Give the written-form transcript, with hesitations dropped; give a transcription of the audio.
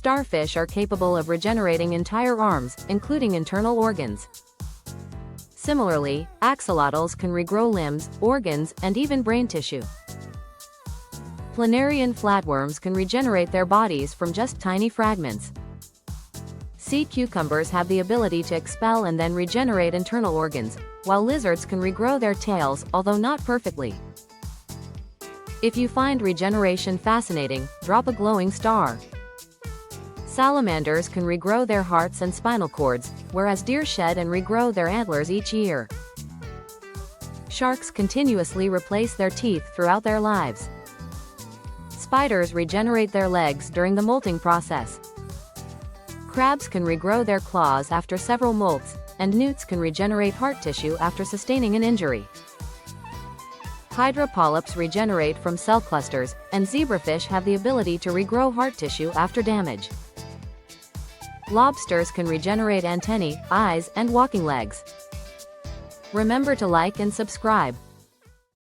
Starfish are capable of regenerating entire arms, including internal organs. Similarly, axolotls can regrow limbs, organs, and even brain tissue. Planarian flatworms can regenerate their bodies from just tiny fragments. Sea cucumbers have the ability to expel and then regenerate internal organs, while lizards can regrow their tails, although not perfectly. If you find regeneration fascinating, drop a glowing star. Salamanders can regrow their hearts and spinal cords, whereas deer shed and regrow their antlers each year. Sharks continuously replace their teeth throughout their lives. Spiders regenerate their legs during the molting process. Crabs can regrow their claws after several molts, and newts can regenerate heart tissue after sustaining an injury. Hydra polyps regenerate from cell clusters, and zebrafish have the ability to regrow heart tissue after damage. Lobsters can regenerate antennae, eyes, and walking legs. Remember to like and subscribe.